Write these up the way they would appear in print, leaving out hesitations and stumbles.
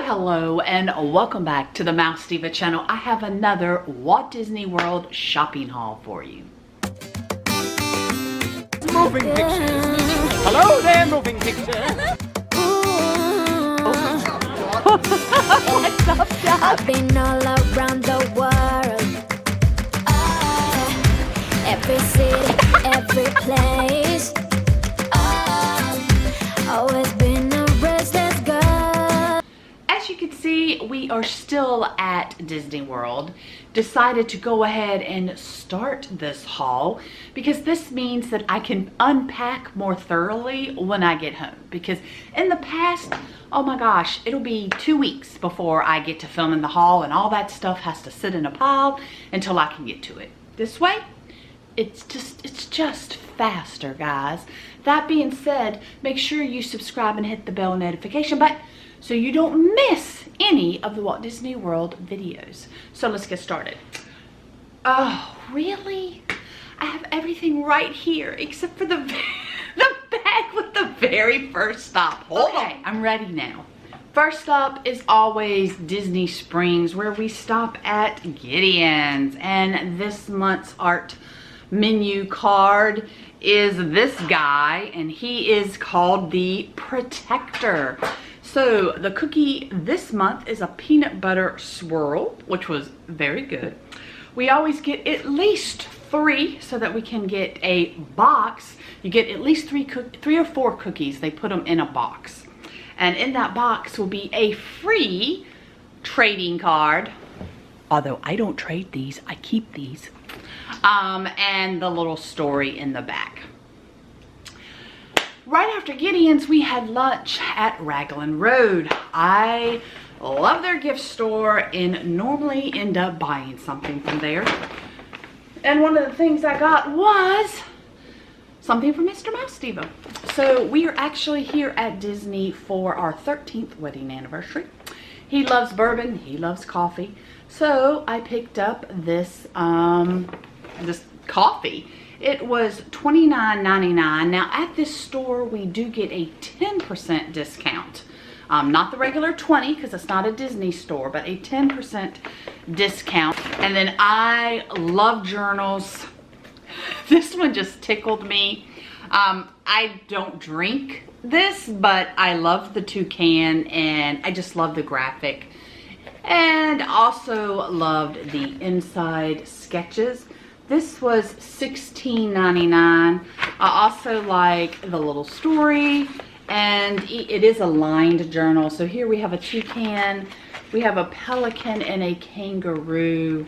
Hello, and welcome back to the Mouse Diva channel. I have another Walt Disney World shopping haul for you. Moving pictures. Hello there, moving pictures. What's up, Doc? I've been all around the world. Every city, every place. Always been a restless girl. As you can see, we are still at Disney World. Decided to go ahead and start this haul because this means that I can unpack more thoroughly when I get home. Because in the past, oh my gosh, it'll be 2 weeks before I get to filming the haul, and all that stuff has to sit in a pile until I can get to it. This way, it's just faster, guys. That being said, make sure you subscribe and hit the bell notification button so you don't miss any of the Walt Disney World videos. So let's get started. Oh, really? I have everything right here except for the bag with the very first stop. Hold on. I'm ready now. First up is always Disney Springs, where we stop at Gideon's, and this month's art menu card is this guy, and he is called the Protector. So the cookie this month is a peanut butter swirl, which was very good. We always get at least 3 so that we can get a box. You get at least 3 or 4 cookies. They put them in a box, and in that box will be a free trading card. Although I don't trade these, I keep these. And the little story in the back. Right after Gideon's, we had lunch at Raglan Road. I love their gift store and normally end up buying something from there. And one of the things I got was something from Mr. Mouse Diva. So we are actually here at Disney for our 13th wedding anniversary. He loves bourbon, he loves coffee. So I picked up this this coffee. It was $29.99. Now at this store we do get a 10% discount. Not the regular 20 because it's not a Disney store, but a 10% discount. And then I love journals. This one just tickled me. I don't drink this, but I love the toucan and I just love the graphic. And also loved the inside sketches. This was $16.99. I also like the little story, and it is a lined journal. So here we have a toucan, we have a pelican and a kangaroo,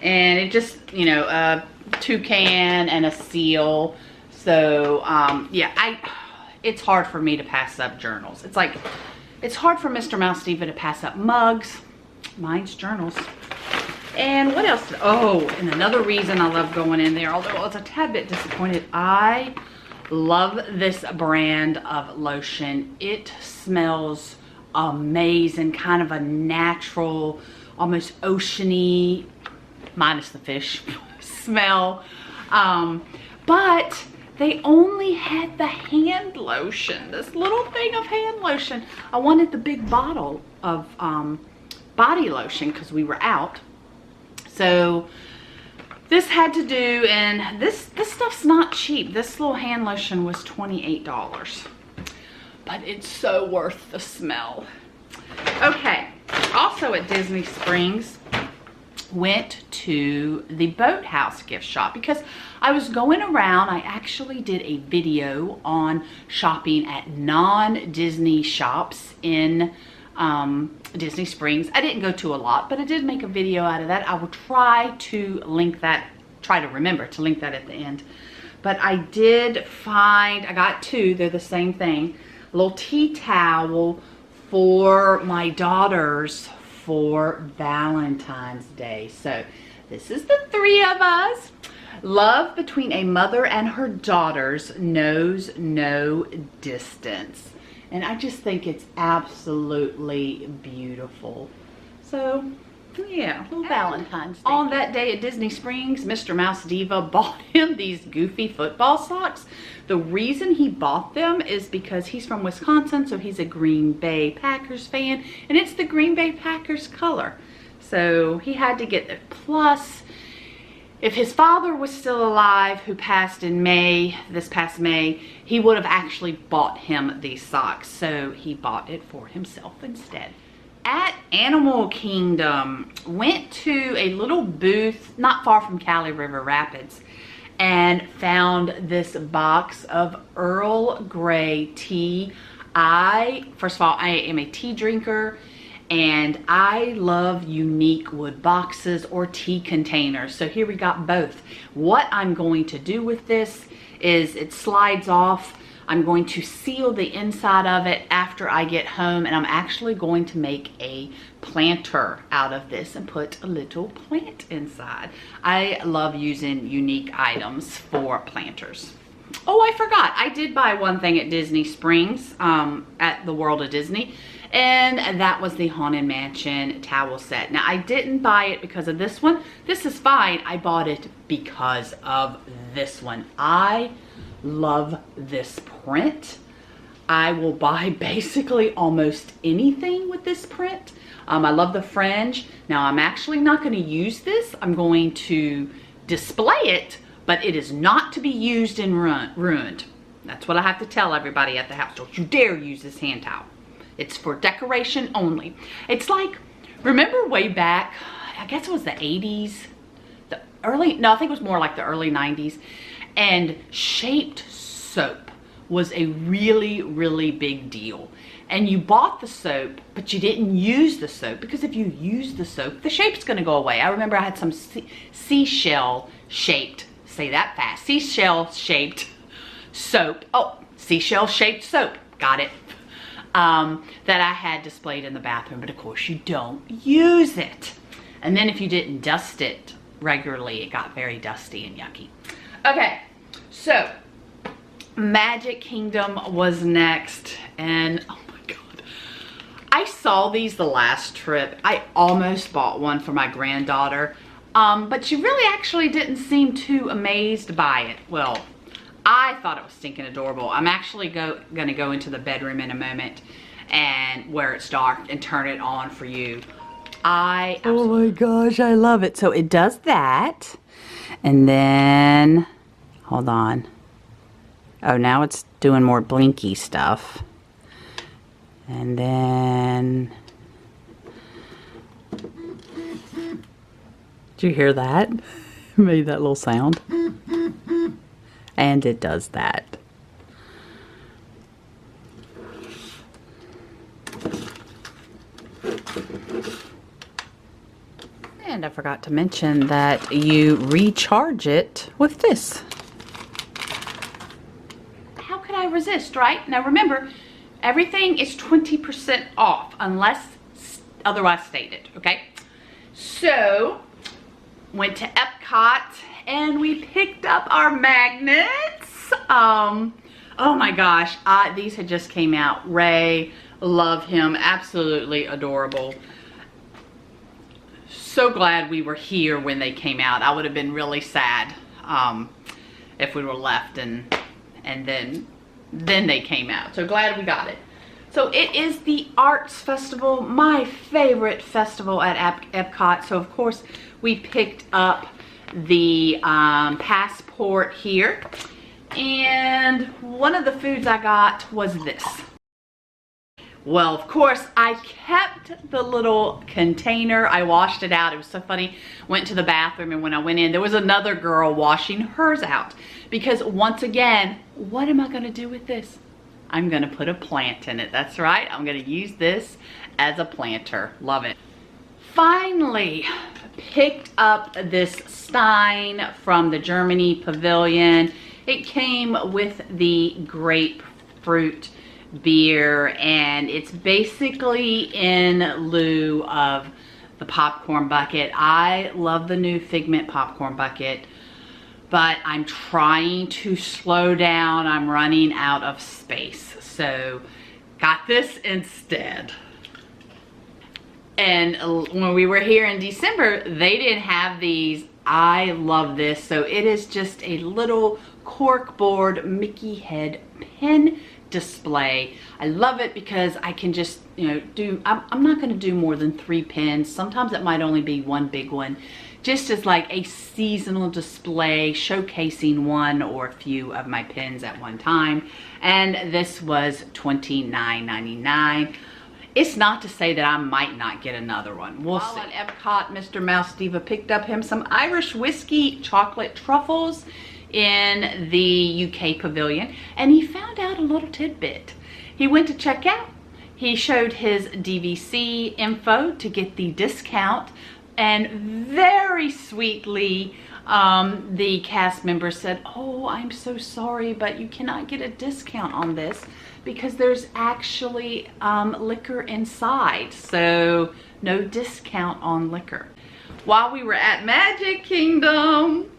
and it just, you know, a toucan and a seal. So yeah, it's hard for me to pass up journals. It's like, it's hard for Mr. Mouse Diva to pass up mugs. Mine's journals. And what else? Oh, and another reason I love going in there, although I was a tad bit disappointed, I love this brand of lotion. It smells amazing, kind of a natural, almost oceany, minus the fish smell. But they only had the hand lotion, this little thing of hand lotion. I wanted the big bottle of body lotion because we were out. So this had to do, and this stuff's not cheap. This little hand lotion was $28, but it's so worth the smell. Okay, also at Disney Springs, went to the Boathouse gift shop because I was going around. I actually did a video on shopping at non-Disney shops in Disney Springs. I didn't go to a lot, but I did make a video out of that. I will try to link that, try to remember to link that at the end. But I did find, I got 2, they're the same thing. A little tea towel for my daughters for Valentine's Day. So this is the 3 of us. Love between a mother and her daughters knows no distance. And I just think it's absolutely beautiful. So Yeah, Little Valentine's Day. on that day at Disney Springs, Mr. Mouse Diva bought him these goofy football socks. The reason he bought them is because he's from Wisconsin, so he's a Green Bay Packers fan, and it's the Green Bay Packers color. So he had to get it. Plus, if his father was still alive, who passed in May, this past May, he would have actually bought him these socks. So he bought it for himself instead. At Animal Kingdom, went to a little booth not far from Cali River Rapids and found this box of Earl Grey tea. First of all, I am a tea drinker and I love unique wood boxes or tea containers. So here we got both. What I'm going to do with this is it slides off. I'm going to seal the inside of it after I get home, and I'm actually going to make a planter out of this and put a little plant inside. I love using unique items for planters. Oh, I forgot. I did buy one thing at Disney Springs at the World of Disney, and that was the Haunted Mansion towel set. Now, I didn't buy it because of this one. This is fine. I bought it because of this one. I love this print. I will buy basically almost anything with this print. I love the fringe. Now, I'm actually not going to use this. I'm going to display it, but it is not to be used and ruined. That's what I have to tell everybody at the house. Don't you dare use this hand towel. It's for decoration only. It's like, remember way back, I guess it was the 80s, I think it was more like the early 90s, and shaped soap was a really, really big deal. And you bought the soap, but you didn't use the soap, because if you use the soap, the shape's gonna go away. I remember I had some seashell shaped, say that fast, seashell shaped soap. Oh, seashell shaped soap, got it. That I had displayed in the bathroom, but of course you don't use it. And then if you didn't dust it regularly, it got very dusty and yucky. Okay, so Magic Kingdom was next, and oh my god, I saw these the last trip. I almost bought one for my granddaughter, but she really actually didn't seem too amazed by it. Well, I thought it was stinking adorable. I'm actually gonna go into the bedroom in a moment and where it's dark and turn it on for you. Oh my gosh, I love it. So it does that, and then hold on. Oh, now it's doing more blinky stuff. And then, did you hear that? It made that little sound. And it does that. And I forgot to mention that you recharge it with this. How could I resist, right? Now remember, everything is 20% off unless otherwise stated, okay? So, went to EPCOT and we picked up our magnets. Oh my gosh, these had just came out. Ray, love him, absolutely adorable. So glad we were here when they came out. I would have been really sad if we were left and then they came out. So glad we got it. So it is the Arts Festival, my favorite festival at EPCOT. So of course we picked up the passport here. And one of the foods I got was this. Well, of course, I kept the little container. I washed it out. It was so funny. Went to the bathroom, and when I went in, there was another girl washing hers out. Because once again, what am I going to do with this? I'm going to put a plant in it. That's right. I'm going to use this as a planter. Love it. Finally, picked up this stein from the Germany pavilion. It came with the grapefruit beer, and it's basically in lieu of the popcorn bucket. I love the new Figment popcorn bucket, but I'm trying to slow down. I'm running out of space, so got this instead. And when we were here in December, they didn't have these. I love this. So it is just a little corkboard Mickey head pin display. I love it because I can just, you know, I'm not going to do more than 3 pins. Sometimes it might only be one big one, just as like a seasonal display showcasing one or a few of my pins at one time. And this was $29.99. It's not to say that I might not get another one. We'll see. At EPCOT, Mr. Mouse Diva picked up him some Irish whiskey chocolate truffles in the UK pavilion, and he found out a little tidbit. He went to check out. He showed his DVC info to get the discount, and very sweetly the cast member said, "Oh, I'm so sorry, but you cannot get a discount on this because there's actually liquor inside, so no discount on liquor." While we were at Magic Kingdom,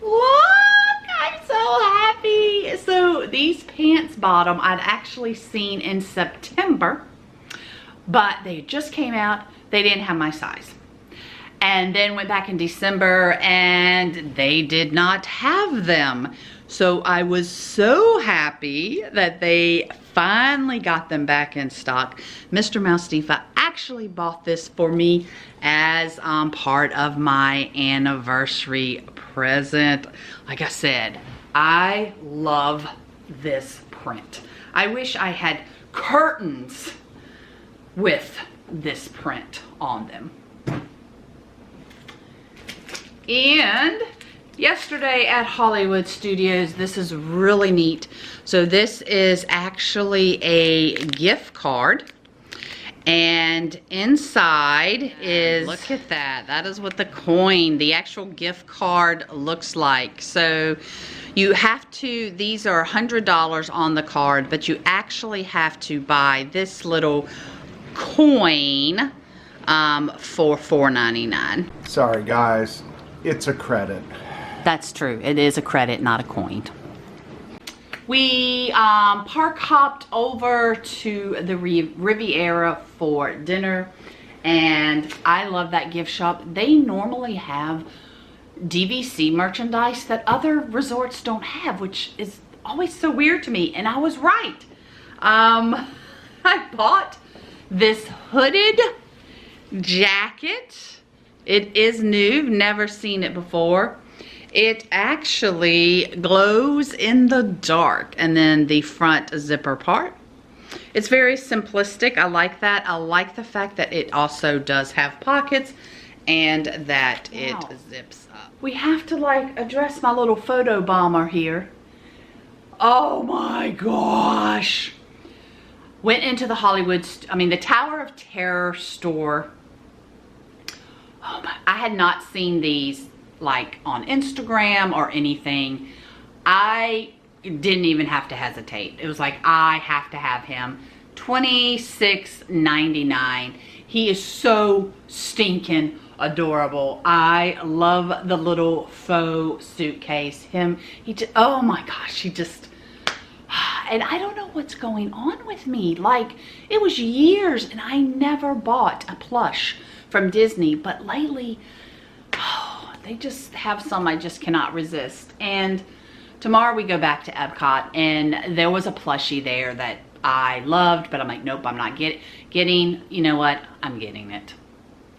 look, I'm so happy. So these pants bottom I'd actually seen in September, but they just came out. They didn't have my size. And then went back in December and they did not have them. So I was so happy that they finally got them back in stock. Mr. Mouse Diva actually bought this for me as part of my anniversary present. Like I said, I love this print. I wish I had curtains with this print on them. And yesterday at Hollywood Studios, this is really neat. So this is actually a gift card, and inside is, look at that. That is what the coin, the actual gift card looks like. So you have to, these are $100 on the card, but you actually have to buy this little coin for $4.99. Sorry guys, it's a credit. That's true. It is a credit, not a coin. We park hopped over to the Riviera for dinner, and I love that gift shop. They normally have DVC merchandise that other resorts don't have, which is always so weird to me, and I was right. I bought this hooded jacket. It is new, never seen it before. It actually glows in the dark, and then the front zipper part. It's very simplistic. I like that. I like the fact that it also does have pockets and that it zips up. We have to like address my little photo bomber here. Oh my gosh. Went into the the Tower of Terror store. Oh my, I had not seen these like on Instagram or anything. I didn't even have to hesitate. It was like, I have to have him. $26.99. He is so stinking adorable. I love the little faux suitcase. He just, oh my gosh, he just, and I don't know what's going on with me. Like, it was years and I never bought a plush from Disney, but lately, oh, they just have some I just cannot resist. And tomorrow we go back to EPCOT, and there was a plushie there that I loved, but I'm like, nope, I'm not getting, you know what, I'm getting it.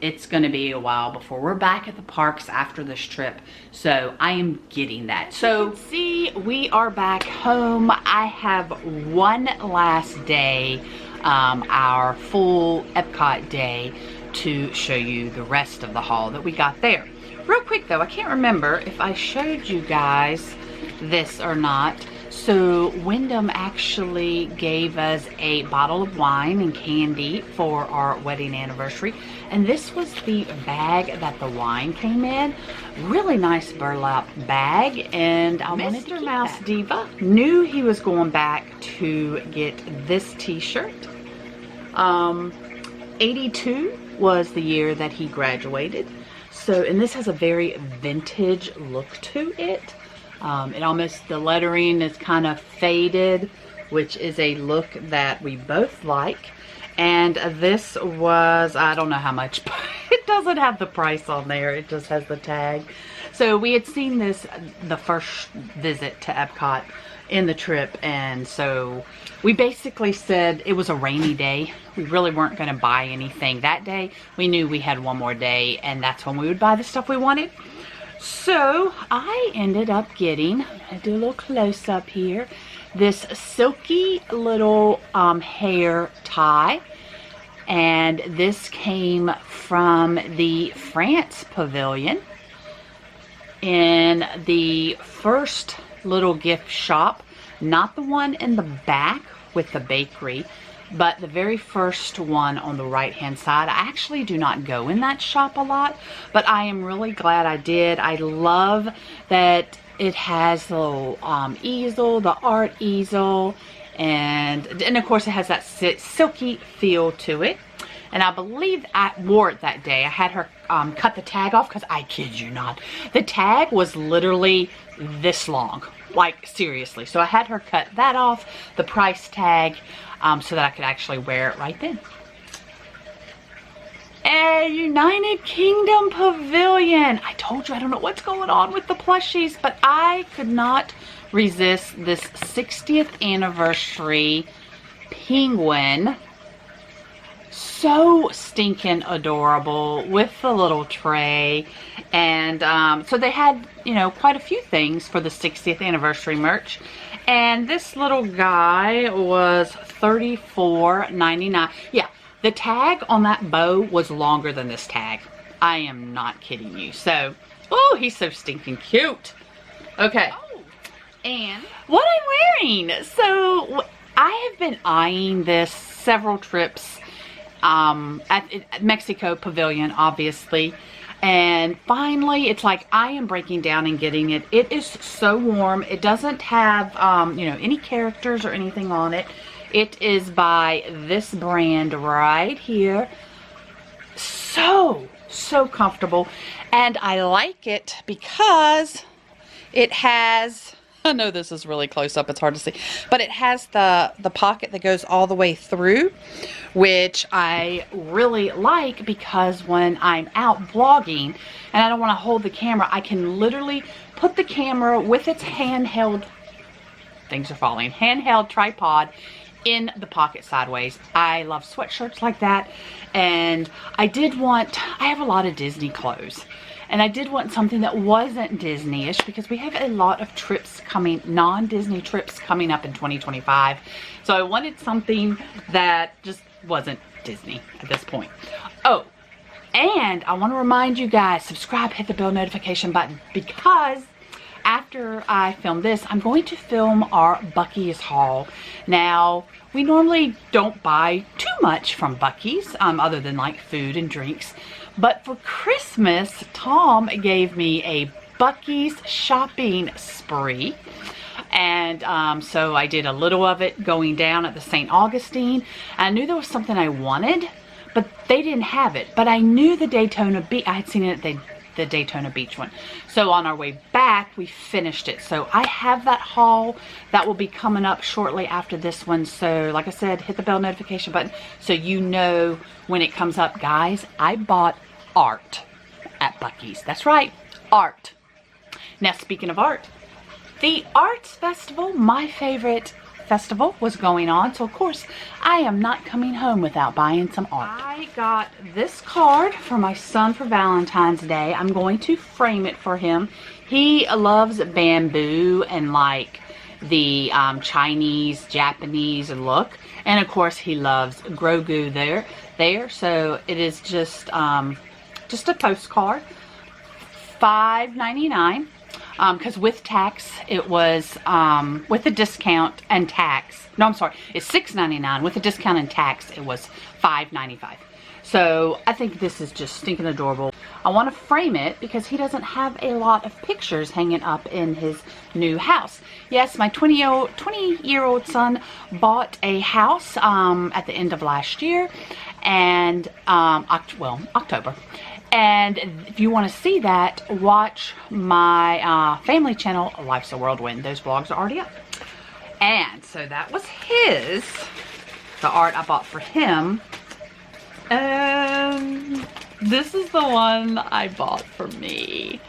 It's gonna be a while before we're back at the parks after this trip, so I am getting that. So see, we are back home. I have one last day, our full EPCOT day, to show you the rest of the haul that we got there. Real quick though, I can't remember if I showed you guys this or not. So Wyndham actually gave us a bottle of wine and candy for our wedding anniversary, and this was the bag that the wine came in. Really nice burlap bag, and Mr. Mouse Diva knew he was going back to get this t-shirt. 82 was the year that he graduated. So, and this has a very vintage look to it. The lettering is kind of faded, which is a look that we both like. And this was, I don't know how much, but it doesn't have the price on there. It just has the tag. So we had seen this the first visit to Epcot in the trip, and so we basically said it was a rainy day. We really weren't going to buy anything that day. We knew we had one more day, and that's when we would buy the stuff we wanted. So I ended up getting, I'll do a little close up here, this silky little hair tie. And this came from the France Pavilion in the first little gift shop, not the one in the back with the bakery, but the very first one on the right hand side. I actually do not go in that shop a lot, but I am really glad I did. I love that it has the little easel, the art easel, and of course it has that silky feel to it. And I believe I wore it that day. I had her cut the tag off, because I kid you not, the tag was literally this long, like seriously. So I had her cut that off, the price tag, so that I could actually wear it right then. A United Kingdom Pavilion. I told you I don't know what's going on with the plushies, but I could not resist this 60th anniversary penguin. So stinking adorable with the little tray. And so they had, you know, quite a few things for the 60th anniversary merch. And this little guy was $34.99. Yeah, the tag on that bow was longer than this tag. I am not kidding you. So, oh, he's so stinking cute. Okay. Oh, and what I'm wearing. So I have been eyeing this several trips at Mexico Pavilion, obviously. And finally, it's like I am breaking down and getting it. It is so warm. It doesn't have, you know, any characters or anything on it. It is by this brand right here. So comfortable. And I like it because it has, I know this is really close up, it's hard to see, but it has the pocket that goes all the way through, which I really like, because when I'm out vlogging and I don't want to hold the camera, I can literally put the camera with its handheld, things are falling, handheld tripod in the pocket sideways. I love sweatshirts like that, and I have a lot of Disney clothes. And I did want something that wasn't Disney-ish, because we have a lot of trips coming, non-Disney trips coming up in 2025. So I wanted something that just wasn't Disney at this point. Oh, and I want to remind you guys, subscribe, hit the bell notification button, because after I film this, I'm going to film our Buc-ee's haul. Now, we normally don't buy too much from Buc-ee's, other than like food and drinks. But for Christmas, Tom gave me a Buc-ee's shopping spree. And so I did a little of it going down at the St. Augustine. I knew there was something I wanted, but they didn't have it. But I knew the Daytona Beach, I had seen it at the Daytona Beach one. So on our way back, we finished it. So I have that haul that will be coming up shortly after this one. So like I said, hit the bell notification button so you know when it comes up. Guys, I bought art at Buc-ee's. That's right, art. Now, speaking of art, the Arts Festival, my favorite festival, was going on. So of course, I am not coming home without buying some art. I got this card for my son for Valentine's Day. I'm going to frame it for him. He loves bamboo and like the Chinese, Japanese look. And of course, he loves Grogu there. So it is just a postcard, $5.99. Because with tax, it was, with the discount and tax, no, I'm sorry, it's $6.99. With the discount and tax, it was $5.95. So I think this is just stinking adorable. I want to frame it because he doesn't have a lot of pictures hanging up in his new house. Yes, my 20-year-old son bought a house at the end of last year, and October. And if you want to see that, watch my family channel, Life's a Whirlwind. Those vlogs are already up. And so that was his the art I bought for him. And this is the one I bought for me.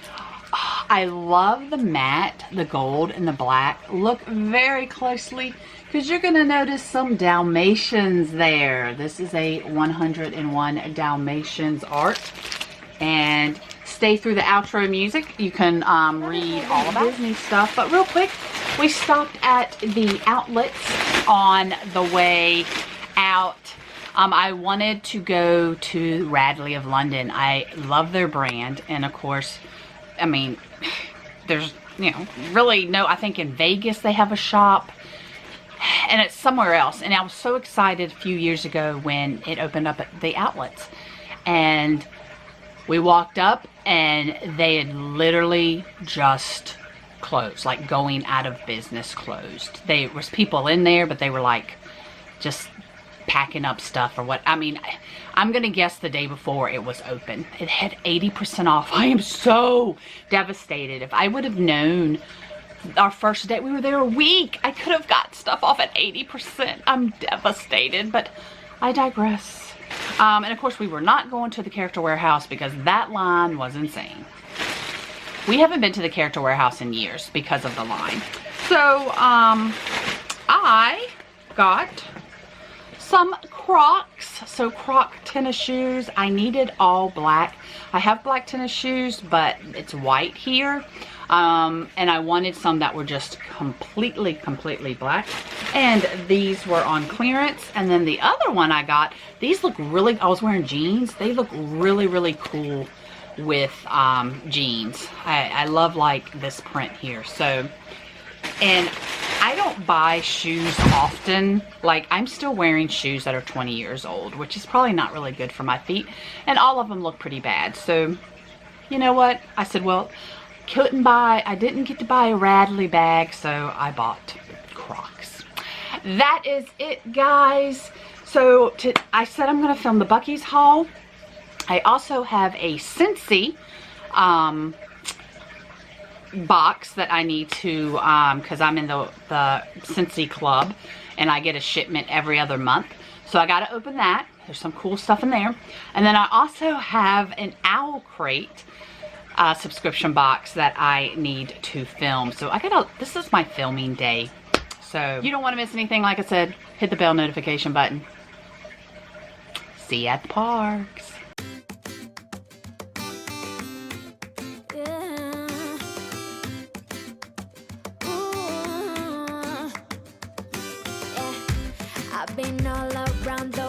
I love the matte, the gold and the black. Look very closely because you're gonna notice some Dalmatians there. This is a 101 Dalmatians art. And stay through the outro music. You can read all about Disney stuff. But real quick, we stopped at the outlets on the way out. I wanted to go to Radley of London. I love their brand. And of course, I mean, there's, you know, really no, I think in Vegas they have a shop. And it's somewhere else. And I was so excited a few years ago when it opened up at the outlets. And we walked up and they had literally just closed, like going out of business closed. There was people in there, but they were like just packing up stuff or what. I mean, I'm gonna guess the day before it was open. It had 80% off. I am so devastated. If I would have known our first day, we were there a week, I could have got stuff off at 80%. I'm devastated, but I digress. And of course we were not going to the Character Warehouse because that line was insane. We haven't been to the Character Warehouse in years because of the line. So I got some Crocs. So Croc tennis shoes. I needed all black. I have black tennis shoes, but it's white here. And I wanted some that were just completely black. And these were on clearance. And then the other one I got, these look really, I was wearing jeans. They look really cool with jeans. I love like this print here. So, and I don't buy shoes often. Like, I'm still wearing shoes that are 20 years old, which is probably not really good for my feet. And all of them look pretty bad. So, you know what? I said, well, I didn't get to buy a Radley bag, so I bought Crocs. That is it, guys. So I said I'm going to film the Buc-ee's haul. I also have a Scentsy box that I need to, because I'm in the Scentsy club, and I get a shipment every other month. So I got to open that. There's some cool stuff in there. And then I also have an Owl Crate subscription box that I need to film. So this is my filming day. So you don't want to miss anything. Like I said, hit the bell notification button. See you at the parks. I've been all around the